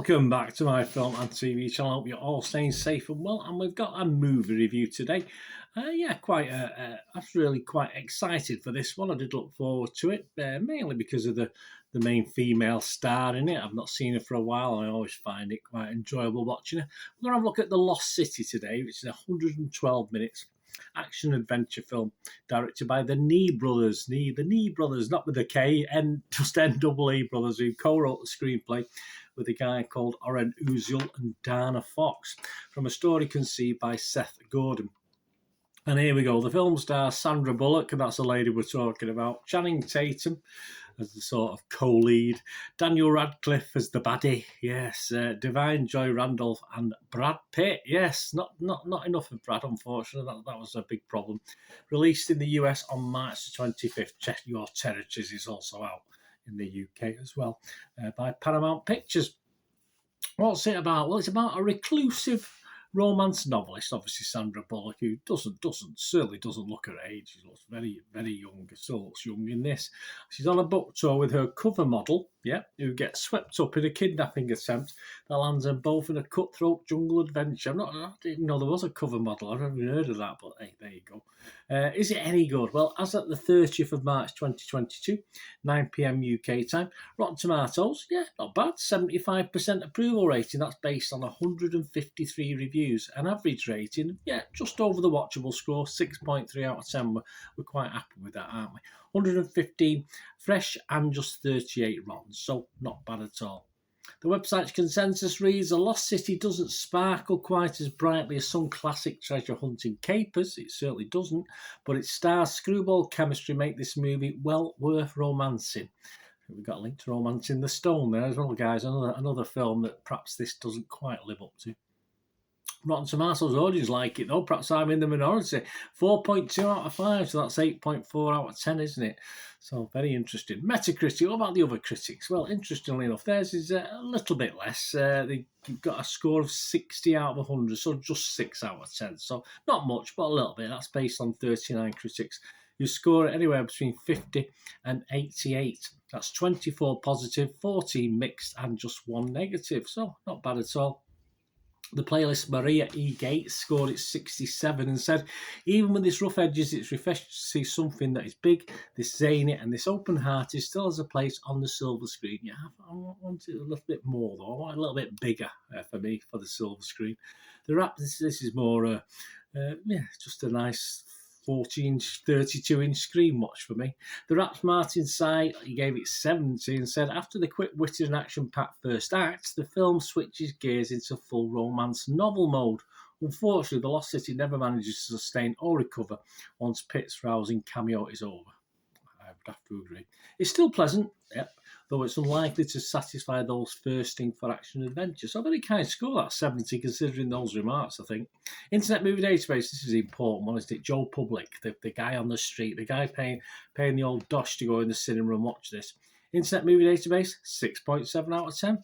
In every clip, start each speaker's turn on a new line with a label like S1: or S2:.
S1: Welcome back to my film and TV channel. I hope you're all staying safe and well. And we've got a movie review today. I was really quite excited for this one. I did look forward to it, mainly because of the main female star in it. I've not seen her for a while, and I always find it quite enjoyable watching her. We're going to have a look at The Lost City today, which is 112 minutes. Action-adventure film directed by the Nee brothers. The Nee brothers, not with a K, and just N-double-E brothers, who co-wrote the screenplay with a guy called Oren Uziel and Dana Fox, from a story conceived by Seth Gordon. And here we go. The film stars Sandra Bullock, and that's the lady we're talking about. Channing Tatum as the sort of co-lead. Daniel Radcliffe as the baddie. Yes. Divine Joy Randolph and Brad Pitt. Yes. Not enough of Brad, unfortunately. That was a big problem. Released in the US on March the 25th. Check Your Territories is also out in the UK as well, by Paramount Pictures. What's it about? Well, it's about a reclusive romance novelist, obviously Sandra Bullock, who certainly doesn't look her age. She looks very, very young. Still looks young in this. She's on a book tour with her cover model, who gets swept up in a kidnapping attempt that lands them both in a cutthroat jungle adventure. I didn't know there was a cover model. I've never even heard of that, but hey, there you go. Is it any good? Well, as at the 30th of March 2022, 9 p.m. UK time, Rotten Tomatoes, not bad, 75% approval rating. That's based on 153 reviews. An average rating, just over the watchable score, 6.3 out of 10. We're quite happy with that, aren't we? 115 fresh and just 38 rotten, so not bad at all. The website's consensus reads, The Lost City doesn't sparkle quite as brightly as some classic treasure hunting capers. It certainly doesn't, but its stars screwball chemistry make this movie well worth romancing. We've got a link to Romancing the Stone there as well, guys. Another film that perhaps this doesn't quite live up to. Rotten Tomatoes audience like it though. Perhaps I'm in the minority. 4.2 out of 5, so that's 8.4 out of 10, isn't it? So very interesting. Metacritic, what about the other critics? Well, interestingly enough, theirs is a little bit less. They've got a score of 60 out of 100, so just 6 out of 10. So not much, but a little bit. That's based on 39 critics who score it anywhere between 50 and 88. That's 24 positive, 14 mixed, and just 1 negative. So not bad at all. The playlist Maria E. Gates scored it 67 and said, even with its rough edges, it's refreshing to see something that is big, this zany and this open-hearted still has a place on the silver screen. I want it a little bit more though. I want it a little bit bigger for me for the silver screen. The rap, this is more, just a nice 14-inch, 32-inch screen watch for me. The Raps Martin side, he gave it 70 and said, after the quick-witted and action-packed first act, the film switches gears into full romance novel mode. Unfortunately, The Lost City never manages to sustain or recover once Pitt's rousing cameo is over. I would have to agree. It's still pleasant, though it's unlikely to satisfy those thirsting for action adventure. So a very kind score, that 70, considering those remarks, I think. Internet Movie Database, this is the important one, isn't it? Joe Public, the guy on the street, the guy paying the old dosh to go in the cinema and watch this. Internet Movie Database, 6.7 out of 10.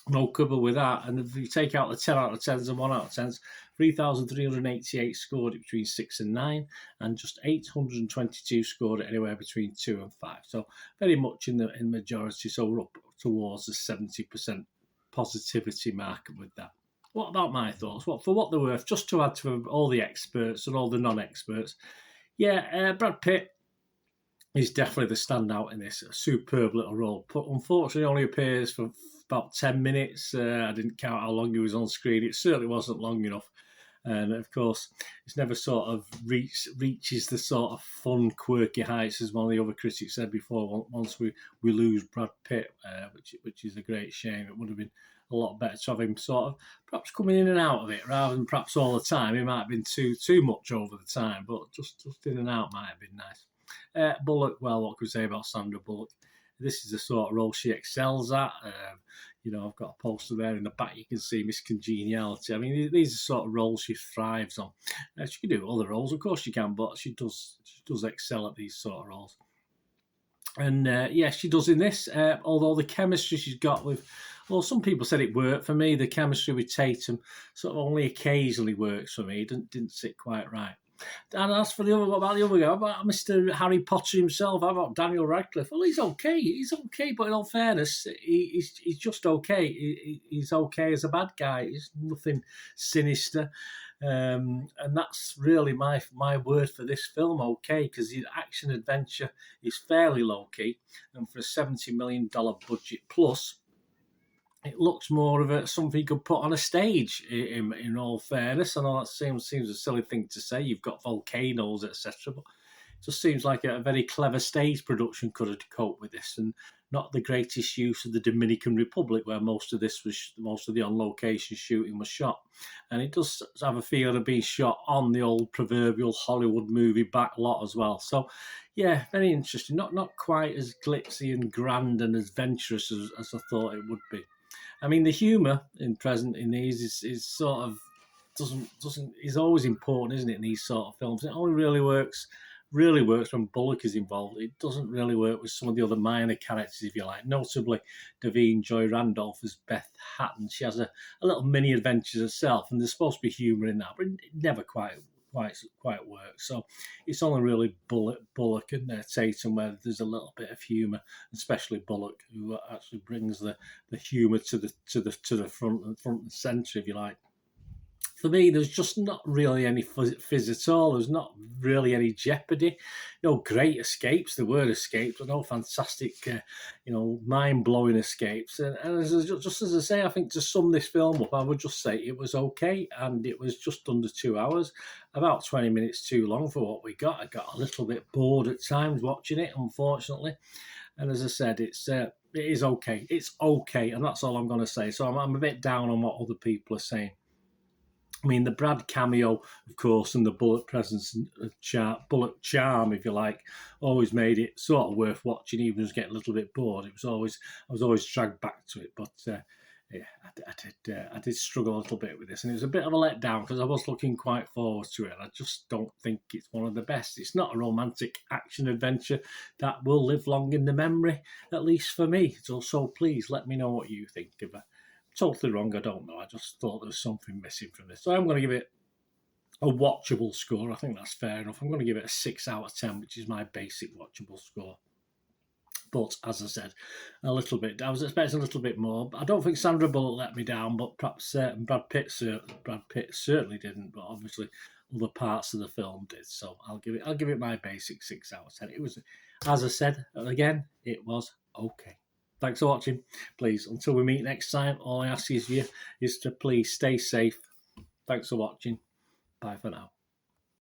S1: No cover with that. And if you take out the 10 out of 10s and 1 out of 10s, 3,388 scored it between 6 and 9, and just 822 scored it anywhere between 2 and 5. So very much in the majority, so we're up towards the 70% positivity mark with that. What about my thoughts? For what they're worth, just to add to all the experts and all the non-experts, Brad Pitt is definitely the standout in this. A superb little role, but unfortunately only appears for about 10 minutes. I didn't count how long he was on screen. It certainly wasn't long enough. And of course, it's never sort of reaches the sort of fun, quirky heights as one of the other critics said before. Once we lose Brad Pitt, which is a great shame. It would have been a lot better to have him sort of perhaps coming in and out of it rather than perhaps all the time. It might have been too much over the time, but just in and out might have been nice. Bullock, well, what could we say about Sandra Bullock? This is the sort of role she excels at. I've got a poster there in the back. You can see Miss Congeniality. I mean, these are the sort of roles she thrives on. She can do other roles, of course she can, but she does excel at these sort of roles. And she does in this. Although the chemistry she's got with, well, some people said it worked for me. The chemistry with Tatum sort of only occasionally works for me. It didn't sit quite right. And as for the other, what about the other guy? What about Mr. Harry Potter himself? How about Daniel Radcliffe? Well, he's okay. He's okay, but in all fairness, he's just okay. He's okay as a bad guy. He's nothing sinister. And that's really my word for this film, okay, because the action adventure is fairly low key, and for a $70 million budget plus, it looks more of something you could put on a stage. In all fairness, I know that seems a silly thing to say. You've got volcanoes, etc., but it just seems like a very clever stage production could have coped with this, and not the greatest use of the Dominican Republic, where most of the on location shooting was shot. And it does have a feel of being shot on the old proverbial Hollywood movie backlot as well. So, yeah, very interesting. Not quite as glitzy and grand and adventurous as I thought it would be. I mean, the humour in these is sort of doesn't is always important, isn't it? In these sort of films, it only really works when Bullock is involved. It doesn't really work with some of the other minor characters, if you like. Notably, Davine Joy Randolph as Beth Hatton. She has a little mini adventure herself, and there's supposed to be humour in that, but it never quite works. So it's only really Bullock and Tatum where there's a little bit of humour, especially Bullock, who actually brings the humour to the front and centre, if you like. For me, there's just not really any fizz at all. There's not really any jeopardy. No great escapes. There were escapes, but no fantastic, mind-blowing escapes. And just as I say, I think to sum this film up, I would just say it was okay, and it was just under 2 hours, about 20 minutes too long for what we got. I got a little bit bored at times watching it, unfortunately. And as I said, it is okay. It's okay, and that's all I'm going to say. So I'm a bit down on what other people are saying. I mean, the Brad cameo, of course, and the Bullock presence, Bullock charm, if you like, always made it sort of worth watching. Even was getting a little bit bored. I was always dragged back to it. But I did struggle a little bit with this, and it was a bit of a letdown because I was looking quite forward to it. I just don't think it's one of the best. It's not a romantic action adventure that will live long in the memory, at least for me. So please let me know what you think of it. Totally wrong, I don't know. I just thought there was something missing from this. So I'm going to give it a watchable score. I think that's fair enough. I'm going to give it a 6 out of 10, which is my basic watchable score. But as I said, a little bit. I was expecting a little bit more. I don't think Sandra Bullock let me down, but perhaps Brad Pitt certainly didn't. But obviously, other parts of the film did. So I'll give it my basic 6 out of 10. It was, as I said again, it was okay. Thanks for watching. Please, until we meet next time, all I ask is to please stay safe. Thanks for watching. Bye for now.